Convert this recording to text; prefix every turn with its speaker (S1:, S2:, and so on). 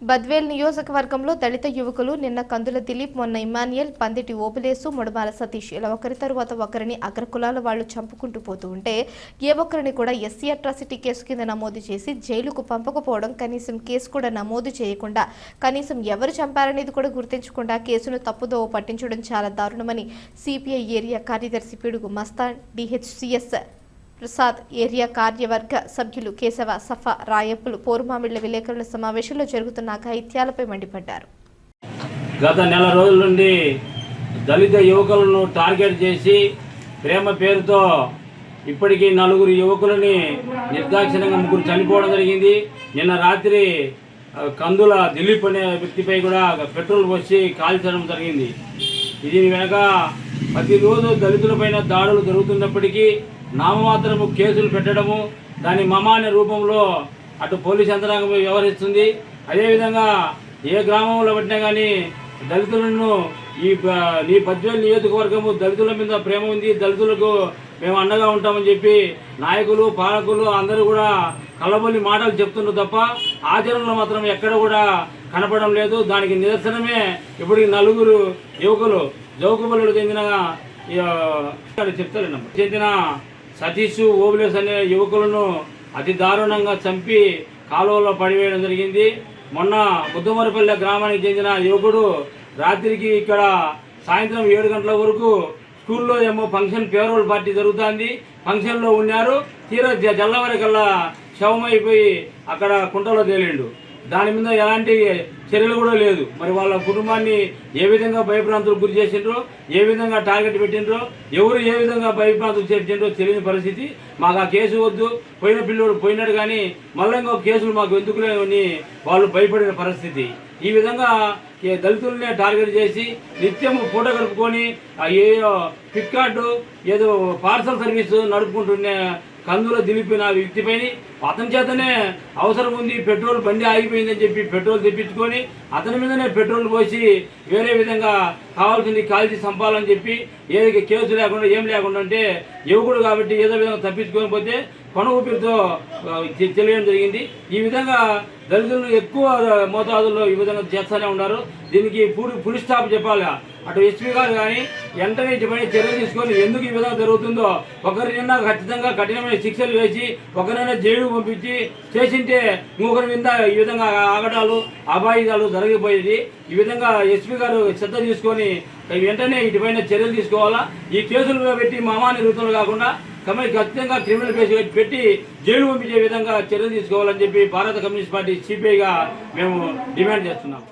S1: బద్వేల్ నియోజకవర్గంలో దళిత యువకులు నిన్న కందుల దిలీప్, మొన్న ఇమాన్యుయల్, పందిటి ఓబులేసు, ముడమాల సతీష్ ఇలా ఒకరి తరువాత ఒకరిని అగ్రకులాల వాళ్లు చంపుకుంటూ పోతూ ఉంటే ఏ ఒక్కరిని కూడా ఎస్సీ అట్రాసిటీ కేసు కింద నమోదు చేసి జైలుకు పంపకపోవడం, కనీసం కేసు కూడా నమోదు చేయకుండా కనీసం ఎవరు చంపారనేది కూడా గుర్తించకుండా కేసును తప్పుదోవ పట్టించడం చాలా దారుణమని సిపిఐ ఏరియా కార్యదర్శి పిడుగు మస్తాన్, డిహెచ్సిఎస్ ప్రసాద్, ఏరియా కార్యవర్గ సభ్యులు కేశవ, సఫా, రాయప్పులు పోరుమామిళ్ల విలేకరుల సమావేశంలో జరుగుతున్న అఘాయిత్యాలపై మండిపడ్డారు.
S2: గత నెల రోజుల నుండి దళిత యువకులను టార్గెట్ చేసి ప్రేమ పేరుతో ఇప్పటికీ 4 యువకులని నిర్దాక్షిణ్యంగా 3 చనిపోవడం జరిగింది. నిన్న రాత్రి కందుల దిలీప్ అనే వ్యక్తిపై కూడా పెట్రోల్ పోసి కాల్చడం జరిగింది. ఇది వెనక ప్రతిరోజు దళితులపైన దాడులు జరుగుతున్నప్పటికీ నామమాత్రము కేసులు పెట్టడము, దాని మమ అనే రూపంలో అటు పోలీస్ యంత్రాంగం వ్యవహరిస్తుంది. అదేవిధంగా ఏ గ్రామంలో పట్టినా కానీ దళితులను ఈ బద్వేల్ నియోజకవర్గము దళితుల మీద ప్రేమ ఉంది, దళితులకు మేము అండగా ఉంటామని చెప్పి నాయకులు, పాలకులు అందరూ కూడా కళ్ళబొల్లి మాటలు చెప్తున్నారు తప్ప ఆచరణలో మాత్రం ఎక్కడ కూడా కనపడడం లేదు. దానికి నిదర్శనమే ఇప్పటికి 4 యువకులు జౌకుబల్లుడు చెందిన సతీష్, ఓబులేస్ అనే యువకులను అతి దారుణంగా చంపి కాలువలో పడివేయడం జరిగింది. మొన్న ముద్దమరపల్లె గ్రామానికి చెందిన యువకుడు రాత్రికి ఇక్కడ సాయంత్రం 7 గంటల వరకు స్కూల్లో ఏమో ఫంక్షన్ పేరోల్ పార్టీ జరుగుతుంది, ఫంక్షన్లో ఉన్నారు. తీరా జల్లవరికల్లా శవమైపోయి అక్కడ కుంటలో తేలిండు. దాని మీద ఎలాంటి చర్యలు కూడా లేదు. మరి వాళ్ళ కుటుంబాన్ని ఏ విధంగా భయభ్రాంతులకు గురి చేసిండ్రో, ఏ విధంగా టార్గెట్ పెట్టిండ్రో, ఎవరు ఏ విధంగా భయభ్రాంతులు చేసిండ్రో తెలియని పరిస్థితి. మాకు ఆ కేసు వద్దు, పోయిన పిల్లోడు పోయినాడు కానీ మళ్ళీ ఇంకొక కేసులు మాకు ఎందుకులే అని వాళ్ళు భయపడిన పరిస్థితి. ఈ విధంగా దళితులనే టార్గెట్ చేసి నిత్యం పూట గడుపుకొని ఏదో ఫ్లిప్కార్ట్ ఏదో పార్సల్ సర్వీస్ నడుపుకుంటున్న కందుల దిలీప్ నా వ్యక్తిపైన అతని చేతనే అవసరం ఉంది, పెట్రోల్ బండి ఆగిపోయిందని చెప్పి పెట్రోల్ తెప్పించుకొని అతని మీదనే పెట్రోల్ పోసి వేరే విధంగా కావాల్సింది కాల్చి చంపాలని చెప్పి ఏదైతే కేసు లేకుండా ఏం లేకుండా అంటే యువకుడు కాబట్టి ఏదో విధంగా తప్పించుకొని పోతే కొన ఊపిరితో తెలియడం జరిగింది. ఈ విధంగా దళితులను ఎక్కువ మోతాదుల్లో ఈ విధంగా చేస్తూనే ఉన్నారు. దీనికి ఫుల్ స్టాప్ చెప్పాలి. అటు ఎస్పీ గారు కానీ వెంటనే ఇటువంటి చర్యలు తీసుకొని ఎందుకు ఈ విధంగా జరుగుతుందో ఒకరినైనా ఖచ్చితంగా కఠినమైన శిక్షలు వేసి ఒకరైనా జైలు పంపించి చేసింటే ఇంకొకరి మీద ఈ విధంగా ఆగడాలు, అబాయిదాలు జరిగిపోయేది. ఈ విధంగా ఎస్పీ గారు శ్రద్ధ తీసుకొని వెంటనే ఇటుపైన చర్యలు తీసుకోవాలా. ఈ కేసులు పెట్టి మామాని ఋతులు కాకుండా ఖచ్చితంగా క్రిమినల్ కేసు పెట్టి జైలు పంపించే విధంగా చర్యలు తీసుకోవాలని చెప్పి భారత కమ్యూనిస్ట్ పార్టీ సిపిఐగా మేము డిమాండ్ చేస్తున్నాం.